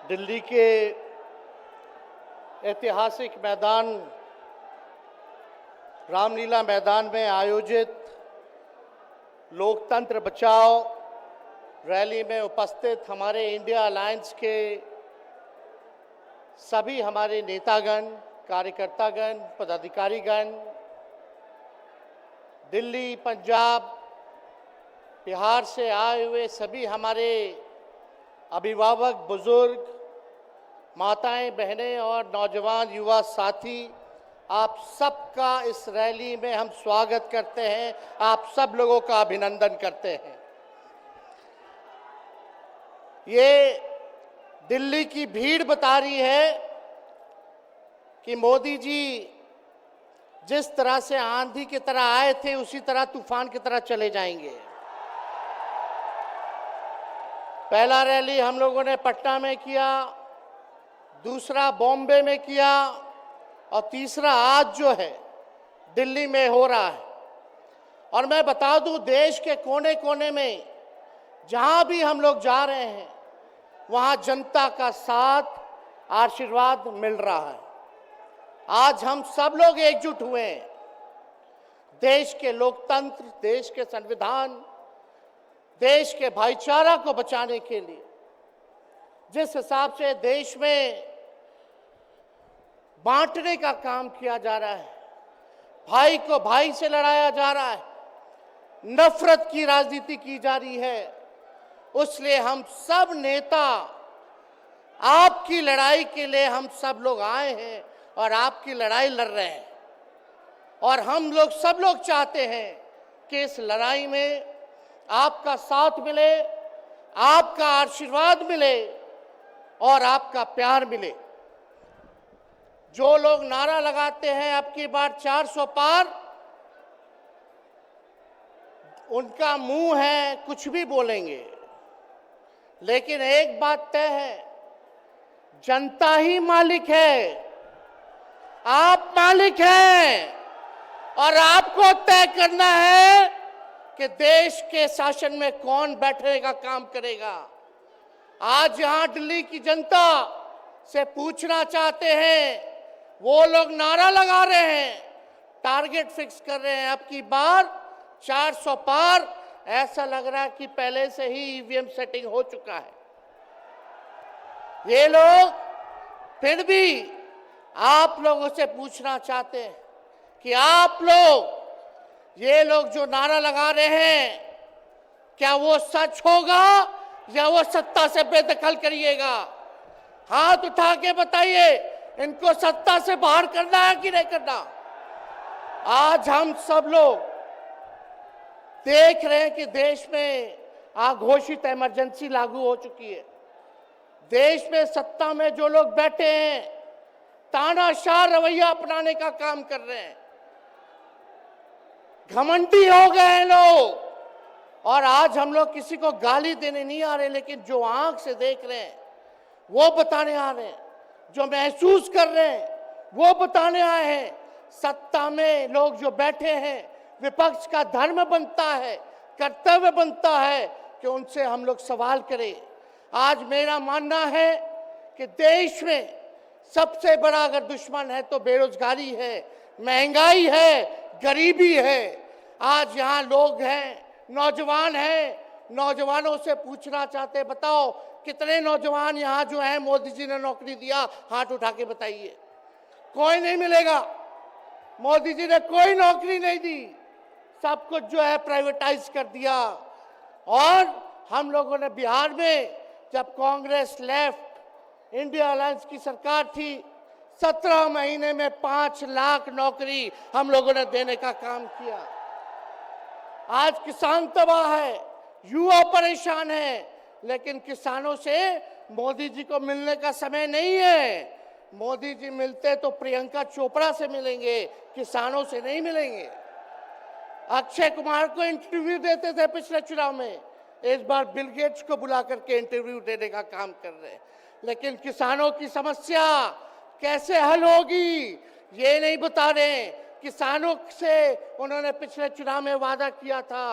दिल्ली के ऐतिहासिक मैदान रामलीला मैदान में आयोजित लोकतंत्र बचाओ रैली में उपस्थित हमारे इंडिया अलायंस के सभी हमारे नेतागण, कार्यकर्तागण, पदाधिकारीगण, दिल्ली, पंजाब, बिहार से आए हुए सभी हमारे अभिभावक, बुजुर्ग, माताएं, बहनें और नौजवान युवा साथी, आप सबका इस रैली में हम स्वागत करते हैं। आप सब लोगों का अभिनंदन करते हैं। ये दिल्ली की भीड़ बता रही है कि मोदी जी जिस तरह से आंधी की तरह आए थे उसी तरह तूफान की तरह चले जाएंगे। पहला रैली हम लोगों ने पटना में किया, दूसरा बॉम्बे में किया और तीसरा आज जो है दिल्ली में हो रहा है। और मैं बता दूं, देश के कोने कोने में जहां भी हम लोग जा रहे हैं वहां जनता का साथ, आशीर्वाद मिल रहा है। आज हम सब लोग एकजुट हुए हैं देश के लोकतंत्र, देश के संविधान, देश के भाईचारा को बचाने के लिए। जिस हिसाब से देश में बांटने का काम किया जा रहा है, भाई को भाई से लड़ाया जा रहा है, नफरत की राजनीति की जा रही है, उसलिए हम सब नेता आपकी लड़ाई के लिए हम सब लोग आए हैं और आपकी लड़ाई लड़ रहे हैं। और हम लोग सब लोग चाहते हैं कि इस लड़ाई में आपका साथ मिले, आपका आशीर्वाद मिले और आपका प्यार मिले। जो लोग नारा लगाते हैं अब की बार 400 पार, उनका मुंह है कुछ भी बोलेंगे, लेकिन एक बात तय है, जनता ही मालिक है, आप मालिक हैं और आपको तय करना है कि देश के शासन में कौन बैठने का काम करेगा। आज यहां दिल्ली की जनता से पूछना चाहते हैं, वो लोग नारा लगा रहे हैं, टारगेट फिक्स कर रहे हैं अब की बार 400 पार। ऐसा लग रहा है कि पहले से ही ईवीएम सेटिंग हो चुका है। ये लोग फिर भी आप लोगों से पूछना चाहते हैं कि आप लोग, ये लोग जो नारा लगा रहे हैं, क्या वो सच होगा या वो सत्ता से बेदखल करिएगा? हाथ उठा के बताइए, इनको सत्ता से बाहर करना है कि नहीं करना? आज हम सब लोग देख रहे हैं कि देश में अघोषित इमरजेंसी लागू हो चुकी है। देश में सत्ता में जो लोग बैठे हैं तानाशाह रवैया अपनाने का काम कर रहे हैं, घमंडी हो गए हैं लोग। और आज हम लोग किसी को गाली देने नहीं आ रहे, लेकिन जो आंख से देख रहे हैं वो बताने आ रहे हैं, जो महसूस कर रहे हैं वो बताने आए हैं। सत्ता में लोग जो बैठे हैं, विपक्ष का धर्म बनता है, कर्तव्य बनता है कि उनसे हम लोग सवाल करें। आज मेरा मानना है कि देश में सबसे बड़ा अगर दुश्मन है तो बेरोजगारी है, महंगाई है, गरीबी है। आज यहाँ लोग हैं, नौजवान हैं, नौजवानों से पूछना चाहते, बताओ कितने नौजवान यहाँ जो हैं मोदी जी ने नौकरी दिया? हाथ उठा के बताइए। कोई नहीं मिलेगा। मोदी जी ने कोई नौकरी नहीं दी, सब कुछ जो है प्राइवेटाइज कर दिया। और हम लोगों ने बिहार में जब कांग्रेस लेफ्ट इंडिया अलायंस की सरकार थी, 17 महीने में 5 लाख नौकरी हम लोगों ने देने का काम किया। आज किसान तबाह है, युवा परेशान है, लेकिन किसानों से मोदी जी को मिलने का समय नहीं है। मोदी जी मिलते तो प्रियंका चोपड़ा से मिलेंगे, किसानों से नहीं मिलेंगे। अक्षय कुमार को इंटरव्यू देते थे पिछले चुनाव में, इस बार बिल गेट्स को बुला करके इंटरव्यू देने का काम कर रहे हैं। लेकिन किसानों की समस्या कैसे हल होगी ये नहीं बता रहे। किसानों से उन्होंने पिछले चुनाव में वादा किया था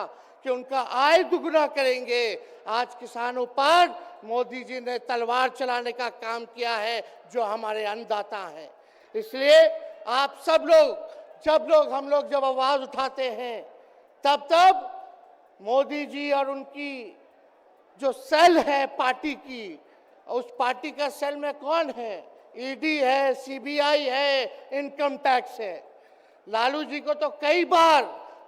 कि उनका आय दुगना करेंगे। आज किसानों पर मोदी जी ने तलवार चलाने का काम किया है, जो हमारे अन्नदाता हैं। इसलिए आप सब लोग हम लोग जब आवाज उठाते हैं, तब मोदी जी और उनकी जो सेल है पार्टी की, उस पार्टी का सेल में कौन है? ईडी है, सीबीआई है, इनकम टैक्स है। लालू जी को तो कई बार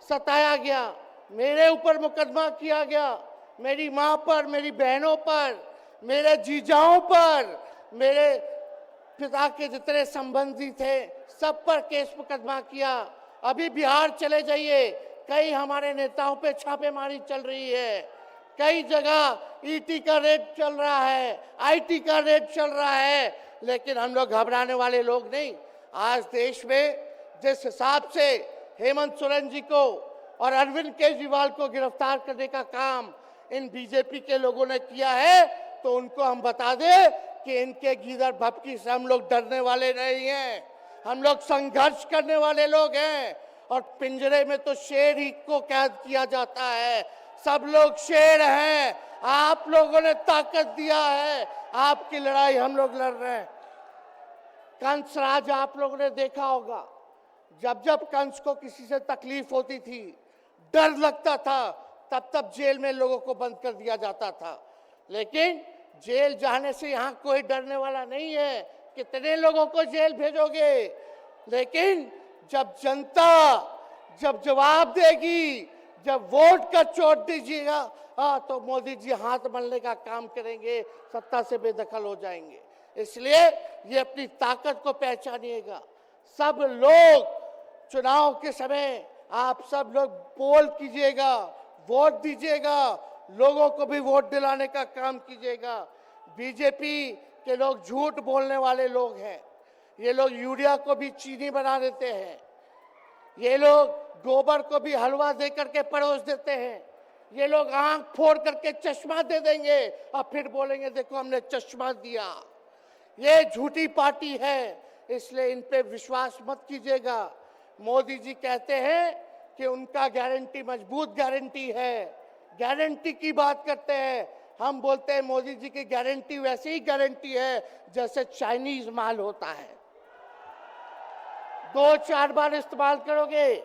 सताया गया, मेरे ऊपर मुकदमा किया गया, मेरी मां पर, मेरी बहनों पर, मेरे जीजाओं पर, मेरे पिता के जितने संबंधी थे सब पर केस मुकदमा किया। अभी बिहार चले जाइए, कई हमारे नेताओं पे छापेमारी चल रही है, कई जगह ईटी का रेड चल रहा है, आईटी का रेड चल रहा है, लेकिन हम लोग घबराने वाले लोग नहीं। आज देश में जिस हिसाब से हेमंत सोरेन जी को और अरविंद केजरीवाल को गिरफ्तार करने का काम इन बीजेपी के लोगों ने किया है, तो उनको हम बता दें कि इनके गीदड़ भपकी से हम लोग डरने वाले नहीं हैं। हम लोग संघर्ष करने वाले लोग हैं, और पिंजरे में तो शेर ही को कैद किया जाता है। सब लोग शेर हैं, आप लोगों ने ताकत दिया है, आपकी लड़ाई हम लोग लड़ रहे हैं। कंस राज आप लोगों ने देखा होगा, जब जब कंस को किसी से तकलीफ होती थी, डर लगता था, तब जेल में लोगों को बंद कर दिया जाता था। लेकिन जेल जाने से यहाँ कोई डरने वाला नहीं है। कितने लोगों को जेल भेजोगे? लेकिन जब जनता जब जवाब देगी, जब वोट का चोट दीजिएगा, तो मोदी जी हाथ मलने का काम करेंगे, सत्ता से बेदखल हो जाएंगे। इसलिए ये अपनी ताकत को पहचानिएगा। सब लोग चुनाव के समय आप सब लोग पोल कीजिएगा, वोट दीजिएगा, लोगों को भी वोट दिलाने का काम कीजिएगा। बीजेपी के लोग झूठ बोलने वाले लोग हैं। ये लोग यूरिया को भी चीनी बना देते हैं, ये लोग गोबर को भी हलवा दे करके परोस देते हैं, ये लोग आंख फोड़ करके चश्मा दे देंगे और फिर बोलेंगे देखो हमने चश्मा दिया। ये झूठी पार्टी है, इसलिए इन पे विश्वास मत कीजिएगा। मोदी जी कहते हैं कि उनका गारंटी मजबूत गारंटी है, गारंटी की बात करते हैं। हम बोलते हैं मोदी जी की गारंटी वैसे ही गारंटी है जैसे चाइनीज माल होता है, 2-4 बार इस्तेमाल करोगे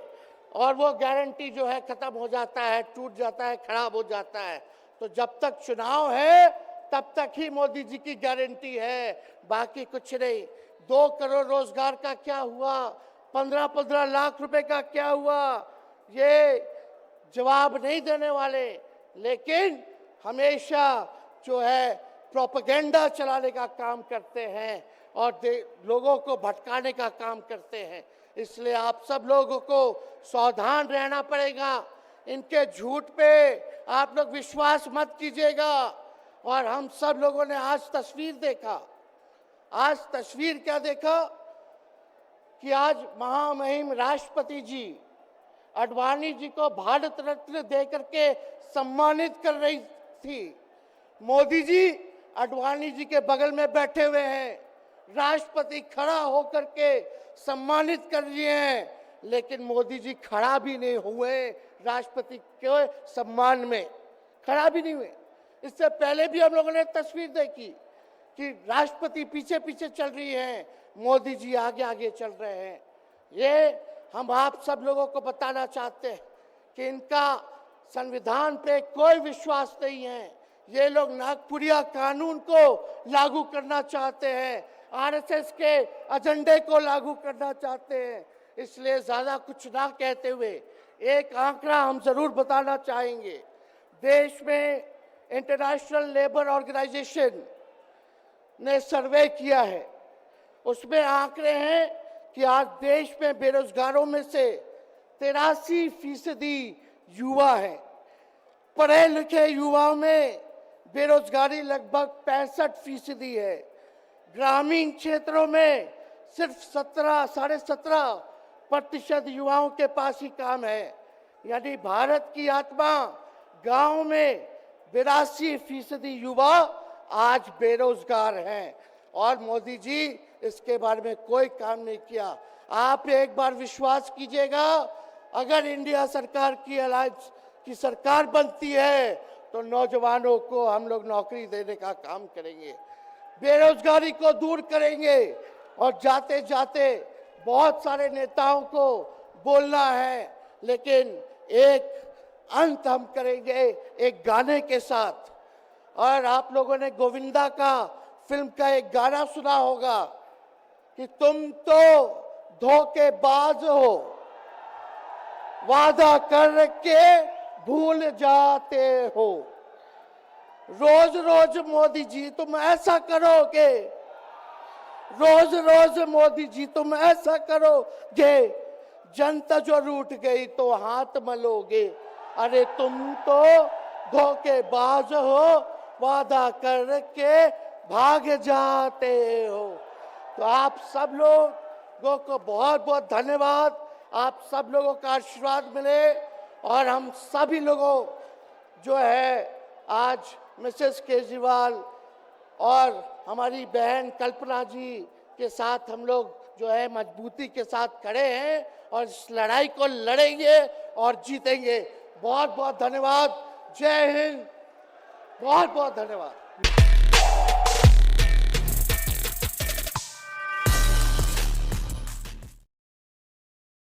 और वो गारंटी जो है खत्म हो जाता है, टूट जाता है, खराब हो जाता है। तो जब तक चुनाव है तब तक ही मोदी जी की गारंटी है, बाकी कुछ नहीं। 2 करोड़ रोजगार का क्या हुआ, 15-15 लाख रुपए का क्या हुआ, ये जवाब नहीं देने वाले, लेकिन हमेशा जो है प्रोपेगेंडा चलाने का काम करते हैं और लोगों को भटकाने का काम करते हैं। इसलिए आप सब लोगों को सावधान रहना पड़ेगा। इनके झूठ पे आप लोग विश्वास मत कीजिएगा। और हम सब लोगों ने आज तस्वीर देखा, आज तस्वीर क्या देखा कि आज महामहिम राष्ट्रपति जी आडवाणी जी को भारत रत्न देकर के सम्मानित कर रही थी। मोदी जी आडवाणी जी के बगल में बैठे हुए हैं, राष्ट्रपति खड़ा होकर के सम्मानित कर रहे हैं, लेकिन मोदी जी खड़ा भी नहीं हुए राष्ट्रपति के सम्मान में, खड़ा भी नहीं हुए। इससे पहले भी हम लोगों ने तस्वीर देखी कि राष्ट्रपति पीछे पीछे चल रही है, मोदी जी आगे आगे चल रहे हैं। ये हम आप सब लोगों को बताना चाहते हैं कि इनका संविधान पे कोई विश्वास नहीं है। ये लोग नागपुरिया कानून को लागू करना चाहते हैं, आरएसएस के एजेंडे को लागू करना चाहते हैं। इसलिए ज्यादा कुछ ना कहते हुए एक आंकड़ा हम जरूर बताना चाहेंगे। देश में इंटरनेशनल लेबर ऑर्गेनाइजेशन ने सर्वे किया है, उसमें आंकड़े हैं कि आज देश में बेरोजगारों में से 83% युवा हैं। पढ़े लिखे युवाओं में बेरोजगारी लगभग 65% है। ग्रामीण क्षेत्रों में सिर्फ 17.5% युवाओं के पास ही काम है। यानी भारत की आत्मा गांव में 82% युवा आज बेरोजगार हैं और मोदी जी इसके बारे में कोई काम नहीं किया। आप एक बार विश्वास कीजिएगा, अगर इंडिया सरकार की अलायंस की सरकार बनती है तो नौजवानों को हम लोग नौकरी देने का काम करेंगे, बेरोजगारी को दूर करेंगे। और जाते जाते बहुत सारे नेताओं को बोलना है, लेकिन एक अंत हम करेंगे एक गाने के साथ। और आप लोगों ने गोविंदा का फिल्म का एक गाना सुना होगा कि तुम तो धोखेबाज हो, वादा करके भूल जाते हो। रोज रोज मोदी जी तुम ऐसा करोगे, रोज रोज मोदी जी तुम ऐसा करोगे, जनता जो रूठ गई तो हाथ मलोगे। अरे तुम तो धोखेबाज हो, वादा करके भाग जाते हो। तो आप सब लोगों को बहुत बहुत धन्यवाद। आप सब लोगों का आशीर्वाद मिले और हम सभी लोगों जो है आज मिसेस केजरीवाल और हमारी बहन कल्पना जी के साथ हम लोग जो है मजबूती के साथ खड़े हैं और इस लड़ाई को लड़ेंगे और जीतेंगे। बहुत बहुत धन्यवाद। जय हिंद। बहुत बहुत धन्यवाद।